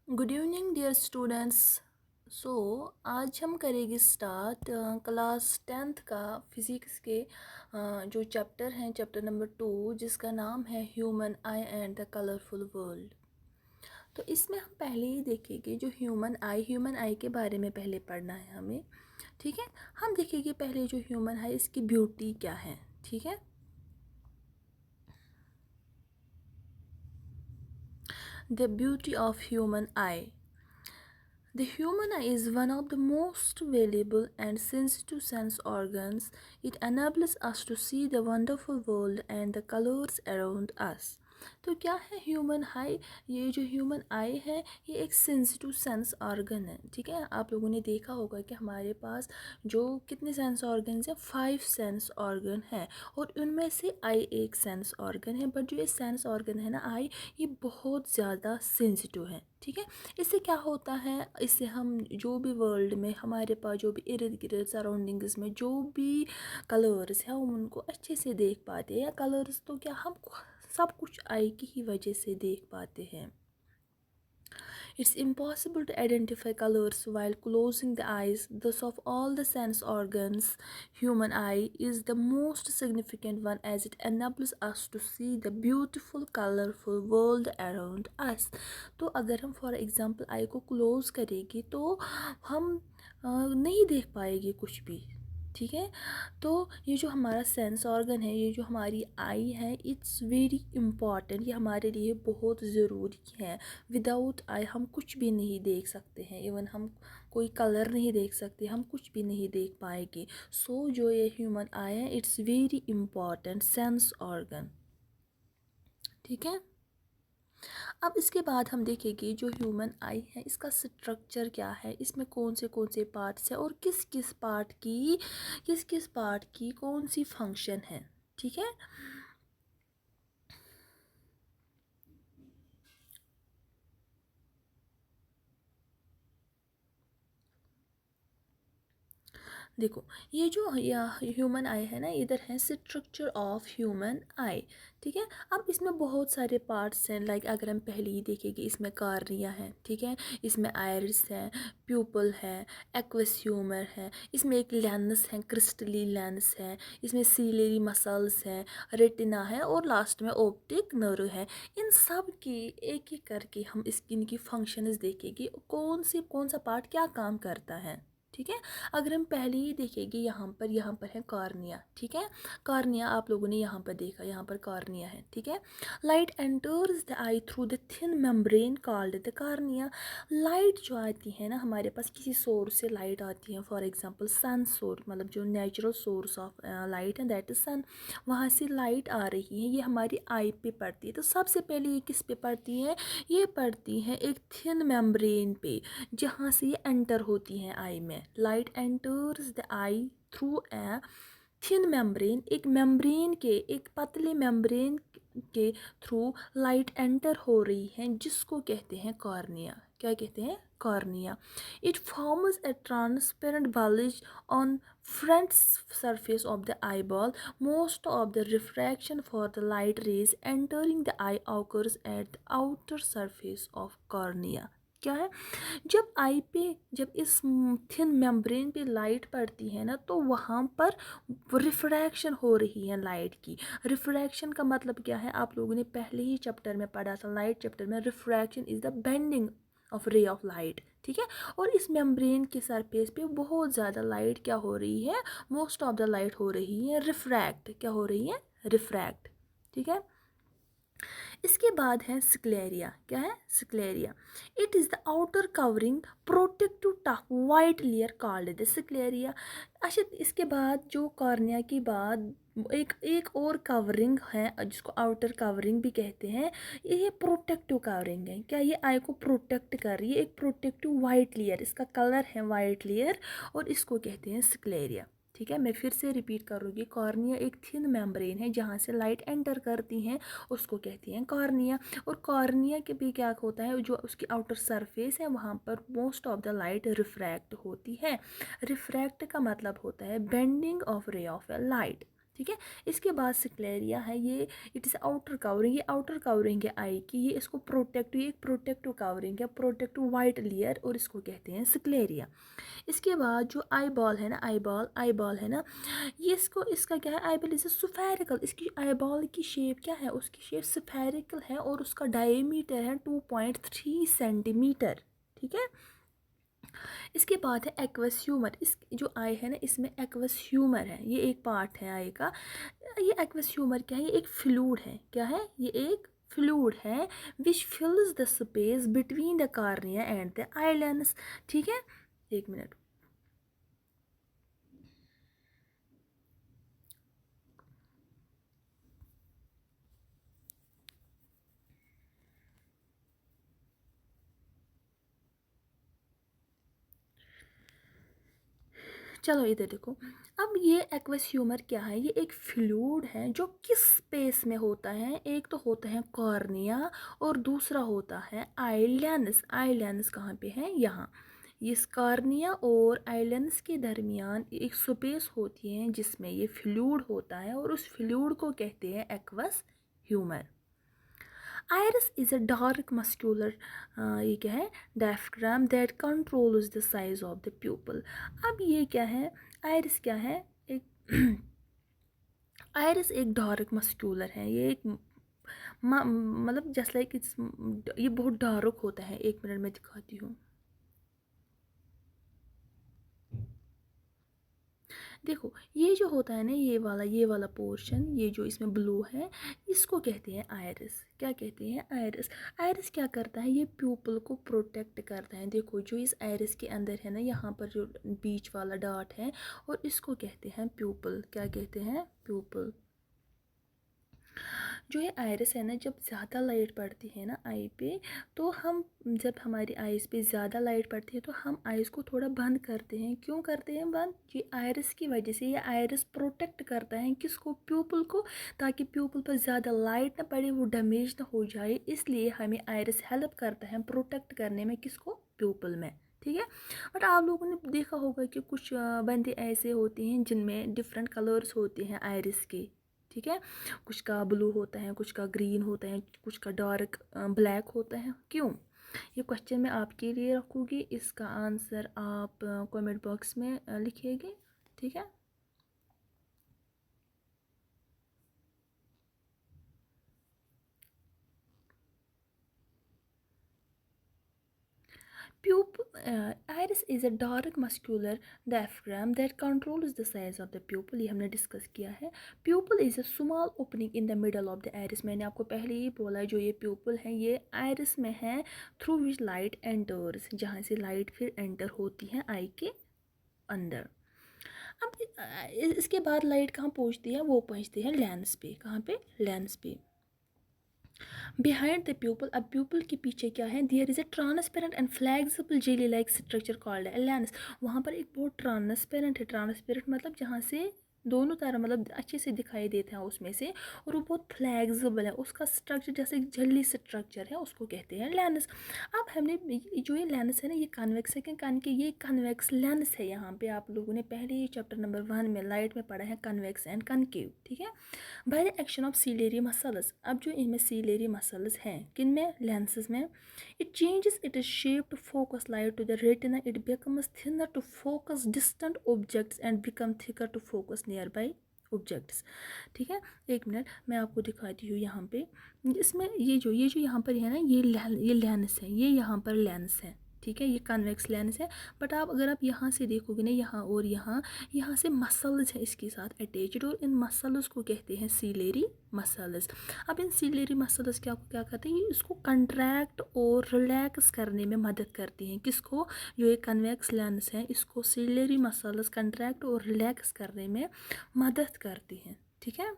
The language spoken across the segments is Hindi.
Good evening dear students. So आज हम करेंगे स्टार्ट क्लास 10th का फिज़िक्स के जो चैप्टर हैं, चैप्टर नंबर 2, जिसका नाम है human I and the colourful world. तो इसमें हम पहले ही देखेंगे जो ह्यूमन आई के बारे में पहले पढ़ना है हमें। ठीक है, हम देखेंगे पहले जो ह्यूमन आई इसकी ब्यूटी क्या है। ठीक है, the beauty of human I. The human eye is one of the most valuable and sensitive sense organs. It enables us to see the wonderful world and the colors around us. तो क्या है ह्यूमन आई? ये जो ह्यूमन आई है ये एक सेंसिटिव सेंस ऑर्गन है। ठीक है, आप लोगों ने देखा होगा कि हमारे पास जो कितने सेंस ऑर्गन्स हैं, 5 सेंस ऑर्गन है और उनमें से आई एक सेंस ऑर्गन है। बट जो ये सेंस ऑर्गन है ना आई, ये बहुत ज़्यादा सेंसिटिव है। ठीक है, इससे क्या होता है, इससे हम जो भी वर्ल्ड में हमारे पास जो भी इर्द गिर्द सराउंडिंग्स में जो भी कलर्स हैं हम उनको अच्छे से देख पाते हैं। या कलर्स तो क्या, हम सब कुछ आई की ही वजह से देख पाते हैं। It's impossible to identify colors while closing the eyes. Thus, of all the sense organs, human eye is the most significant one as it enables us to see the beautiful, colorful world around us. तो अगर हम फॉर एग्ज़ाम्पल आई को क्लोज करेंगे तो हम नहीं देख पाएंगे कुछ भी। ठीक है, तो ये जो हमारा सेंस ऑर्गन है, ये जो हमारी आई है, इट्स वेरी इम्पॉर्टेंट, ये हमारे लिए बहुत ज़रूरी है। विदाउट आई हम कुछ भी नहीं देख सकते हैं। इवन हम कोई कलर नहीं देख सकते, हम कुछ भी नहीं देख पाएंगे। सो जो ये ह्यूमन आई है, it's very important sense organ. ठीक है, अब इसके बाद हम देखेंगे जो ह्यूमन आई है इसका स्ट्रक्चर क्या है, इसमें कौन से पार्ट्स हैं और किस किस पार्ट की कौन सी फंक्शन है। ठीक है, देखो ये जो ह्यूमन आई है ना, इधर है स्ट्रक्चर ऑफ ह्यूमन आई। ठीक है, अब इसमें बहुत सारे पार्ट्स हैं। लाइक अगर हम पहले ही देखेंगे, इसमें कार्निया है। ठीक है, इसमें आयरिस है, प्यूपल है, एक्वस ह्यूमर है, इसमें एक लेंस है, क्रिस्टली लेंस है, इसमें सीलेरी मसल्स है, रेटिना है और लास्ट में ऑप्टिक नर्व है। इन सब की एक एक करके हम इनकी फंक्शंस देखेंगे, कौन सा पार्ट क्या काम करता है। ठीक है, अगर हम पहले ही देखेंगे यहाँ पर है कार्निया। ठीक है, कार्निया आप लोगों ने यहाँ पर देखा, यहाँ पर कार्निया है। ठीक है, light enters the I through the thin membrane called the cornea. Light जो आती है ना हमारे पास, किसी सोर्स से लाइट आती है, फॉर एग्जांपल सन सोर्स, मतलब जो नेचुरल सोर्स ऑफ लाइट है दैट इज सन। वहाँ से लाइट आ रही है, ये हमारी आई पे पड़ती है। तो सबसे पहले ये किस पे पड़ती है, ये पड़ती है एक थिन मेम्ब्रेन पे, जहाँ से ये एंटर होती हैं आई में। Light enters the I through a thin membrane, एक पतले मेम्ब्रेन के थ्रू लाइट एंटर हो रही है, जिसको कहते हैं कॉर्निया। क्या कहते हैं? Cornea. It forms a transparent bulge on front surface of the eyeball. Most of the refraction for the light rays entering the eye occurs at the outer surface of cornea. क्या है, जब इस थिन मेम्ब्रेन पे लाइट पड़ती है ना, तो वहाँ पर रिफ्रैक्शन हो रही है लाइट की। रिफ्रैक्शन का मतलब क्या है, आप लोगों ने पहले ही चैप्टर में पढ़ा था, लाइट चैप्टर में। Refraction is the bending of ray of light. ठीक है, और इस मेम्ब्रेन के सरफेस पे बहुत ज़्यादा लाइट क्या हो रही है, मोस्ट ऑफ द लाइट हो रही है रिफ्रैक्ट। क्या हो रही है? रिफ्रैक्ट। ठीक है, इसके बाद है स्क्लेरिया। क्या है? Sclera. It is the outer covering protective tough white layer called the sclera. अच्छा, इसके बाद जो कॉर्निया के बाद एक और कवरिंग है जिसको आउटर कवरिंग भी कहते हैं। ये प्रोटेक्टिव कवरिंग है। क्या ये आई को प्रोटेक्ट कर रही है? एक प्रोटेक्टिव वाइट लेयर, इसका कलर है वाइट लेयर और इसको कहते हैं स्क्लेरिया। ठीक है, मैं फिर से रिपीट करूँगी। कॉर्निया एक थिन मेम्ब्रेन है जहाँ से लाइट एंटर करती हैं, उसको कहती हैं कॉर्निया। और कॉर्निया के भी क्या होता है, जो उसकी आउटर सरफेस है वहाँ पर most of the light refract होती है। रिफ्रैक्ट का मतलब होता है bending of ray of A light. ठीक है। इसके बाद स्क्लेरिया है, ये इट इज़ आउटर कवरिंग, ये आउटर कवरिंग है आई की, ये इसको प्रोटेक्टिव, ये एक प्रोटेक्टिव कवरिंग है, प्रोटेक्टिव वाइट लेयर, और इसको कहते हैं स्क्लेरिया। इसके बाद जो आई बॉल है ना, आई बॉल है ना, ये इसको, इसका क्या है, आई बॉल इज स्फेरिकल, इसकी आई बॉल की शेप क्या है, उसकी शेप स्फेरिकल है और उसका डायमीटर है 2.3 सेंटीमीटर। ठीक है। इसके बाद है एक्वस ह्यूमर, इस जो आई है ना, इसमें एक्वस ह्यूमर है, ये एक पार्ट है आई का। ये एक्वस ह्यूमर क्या है, ये एक फ्लूइड है, क्या है, ये एक फ्लूइड है which fills the space between the cornea and the eye lens. ठीक है, एक मिनट। चलो इधर देखो, अब ये एक्वस ह्यूमर क्या है, ये एक फ्लूइड है जो किस स्पेस में होता है, एक तो होता है कॉर्निया और दूसरा होता है आईलेंस। आईलेंस कहाँ पे है, यहाँ। इस कॉर्निया और आईलेंस के दरमियान एक स्पेस होती है जिसमें ये फ्लूइड होता है और उस फ्लूइड को कहते हैं aqueous humour. Iris is a dark muscular, ये क्या है, diaphragm that controls the size of the pupil. अब ये क्या है, आइरिस क्या है, एक आइरिस एक डार्क मस्क्यूलर है, ये एक मतलब जस्ट लाइक इट्स, ये बहुत डार्क होता है। एक मिनट में दिखाती हूँ। देखो ये जो होता है ना, ये वाला पोर्शन, ये जो इसमें ब्लू है, इसको कहते हैं आयरिस। क्या कहते हैं, आयरिस। आयरिस क्या करता है, ये प्यूपल को प्रोटेक्ट करता है। देखो जो इस आयरिस के अंदर है ना, यहाँ पर जो बीच वाला डॉट है, और इसको कहते हैं प्यूपल। क्या कहते हैं, प्यूपल। जो ये आइरिस है ना, जब ज़्यादा लाइट पड़ती है ना आई पे, तो हम, जब हमारी आइज़ पे ज़्यादा लाइट पड़ती है तो हम आइज़ को थोड़ा बंद करते हैं। क्यों करते हैं बंद, ये आइरिस की वजह से। ये आइरिस प्रोटेक्ट करता है किसको, प्यूपल को, ताकि प्यूपल पर ज़्यादा लाइट ना पड़े, वो डैमेज ना हो जाए। इसलिए हमें आइरिस हेल्प करता है प्रोटेक्ट करने में, किसको, प्यूपल में। ठीक है। बट आप लोगों ने देखा होगा कि कुछ बंदे ऐसे होते हैं जिनमें डिफरेंट कलर्स होते हैं आइरिस के। ठीक है। कुछ का ब्लू होता है, कुछ का ग्रीन होता है, कुछ का डार्क ब्लैक होता है। क्यों, ये क्वेश्चन मैं आपके लिए रखूँगी, इसका आंसर आप कमेंट बॉक्स में लिखिएगा। ठीक है। Iris is a dark muscular diaphragm that controls the size of the pupil, ये हमने डिस्कस किया है। Pupil is a small opening in the middle of the iris, मैंने आपको पहले ही बोला, जो ये pupil है ये iris में है, through which light enters, जहाँ से लाइट फिर एंटर होती है आई के अंदर। अब इसके बाद लाइट कहाँ पहुँचती है, वो पहुँचती है लेंस पे। कहाँ पे, लेंस पे। बिहाइंड द प्यूपल, अब प्यूपल के पीछे क्या है, there is a transparent and flexible jelly like structure called है लेंस। वहाँ पर एक बहुत ट्रांसपेरेंट है, ट्रांसपेरेंट मतलब जहाँ से दोनों तरह मतलब अच्छे से दिखाई देते हैं उसमें से, और वो बहुत फ्लेक्सिबल है, उसका स्ट्रक्चर जैसे झिल्ली स्ट्रक्चर है, उसको कहते हैं लेंस। अब हमने जो ये लेंस है ना, ये कन्वेक्स है, कि कान के ये कन्वेक्स लेंस है। यहाँ पे आप लोगों ने पहले ही चैप्टर नंबर 1 में लाइट में पढ़ा है कन्वेक्स एंड कनकेव। ठीक है। By the action of ciliary muscles, अब जो इनमें सीलेरी मसल्स हैं, किन में, लेंसेज में, it changes it is shape to focus light to the retina, it becomes thinner to focus distant objects and become thicker to focus near by objects. ठीक है। एक मिनट मैं आपको दिखाती हूँ यहाँ पे, इसमें ये जो यहाँ पर है ना, ये लेंस है, ये यहाँ पर लेंस है। ठीक है। ये कन्वेक्स लेंस है। बट आप अगर आप यहाँ से देखोगे ना, यहाँ और यहाँ से मसल्स है इसके साथ अटैच्ड, और इन मसल्स को कहते हैं सीलेरी मसल्स। अब इन सीलेरी मसल्स क्या करते हैं, ये इसको कंट्रैक्ट और रिलैक्स करने में मदद करती हैं। किसको, जो ये कन्वेक्स लेंस है, इसको सीलेरी मसल्स कंट्रैक्ट और रिलैक्स करने में मदद करती हैं। ठीक है।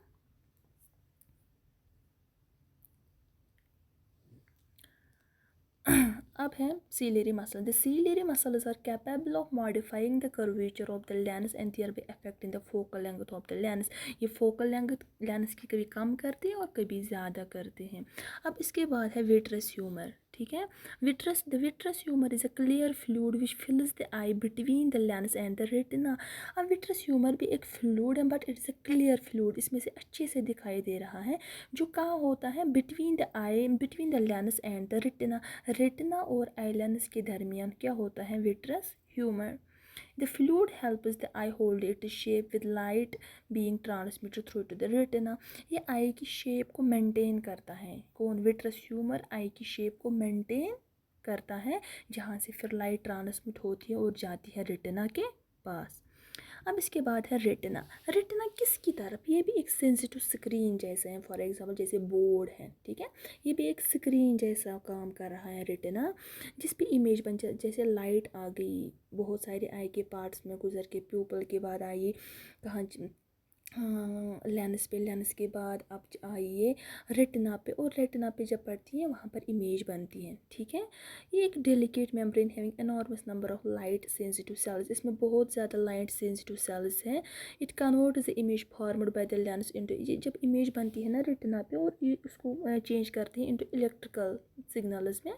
अब हैं ciliary muscle. The ciliary muscles are capable of modifying the curvature of the lens and thereby affecting the focal length of the lens. ये focal length लेंस की कभी कम करते हैं और कभी ज़्यादा करते हैं. अब इसके बाद है vitreous humor. ठीक है. The vitreous humor is a clear fluid which fills the eye between the lens and the retina. अब vitreous humor भी एक fluid है but it's a clear fluid. इसमें से अच्छे से दिखाई दे रहा है जो कहाँ होता है between the eye, between the lens and the retina. retina और eye lens के दरमियान क्या होता है vitreous humor. The fluid helps the eye hold its shape with light being transmitted through to the retina. ये आई की शेप को मेंटेन करता है. कौन? विट्रस ह्यूमर आई की शेप को मेंटेन करता है जहाँ से फिर लाइट ट्रांसमिट होती है और जाती है रेटिना के पास. अब इसके बाद है रेटिना. रेटिना किसकी तरफ? ये भी एक सेंसिटिव स्क्रीन जैसे है. फॉर एग्जांपल जैसे बोर्ड है. ठीक है. ये भी एक स्क्रीन जैसा काम कर रहा है रेटिना जिस पे इमेज बन जाए. जैसे लाइट आ गई बहुत सारे आई के पार्ट्स में गुजर के प्यूपल के बाद आई कहाँ लेंस पे. लेंस के बाद अब आइए रेटिना पे और रेटिना पे जब पड़ती है वहाँ पर इमेज बनती है. ठीक है. ये एक delicate membrane having enormous number of light sensitive sales. इसमें बहुत ज़्यादा लाइट सेंसिटिव सेल्स हैं. It convert the image formed by the lens into. ये जब इमेज बनती है ना रेटिना पे और ये उसको चेंज करती है इनटू इलेक्ट्रिकल सिग्नल्स में.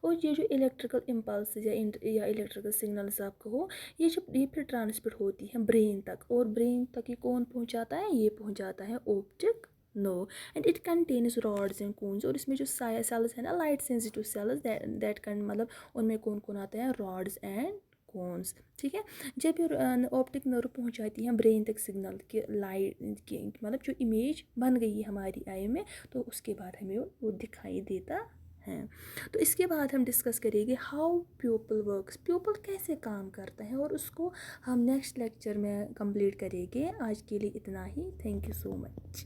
और ये जो इलेक्ट्रिकल इम्पल्स या इलेक्ट्रिकल सिग्नल्स आप कहो ये जब ये फिर ट्रांसमिट होती है ब्रेन तक. और ब्रेन तक ये कौन पहुंचाता है? ये पहुंचाता है optic nerve. And it contains rods and cones. और इसमें जो सेल्स है ना light sensitive cells that can मतलब उनमें कौन कौन आते हैं? Rods and cones. ठीक है. जब ये ऑप्टिक नर्व पहुंचाती है ब्रेन तक सिग्नल कि लाइट की मतलब जो इमेज बन गई है हमारी आई में तो उसके बाद हमें वो दिखाई देता हैं. तो इसके बाद हम डिस्कस करेंगे हाउ प्यूपल वर्क्स. प्यूपल कैसे काम करता है और उसको हम नेक्स्ट लेक्चर में कंप्लीट करेंगे. आज के लिए इतना ही. Thank you so much.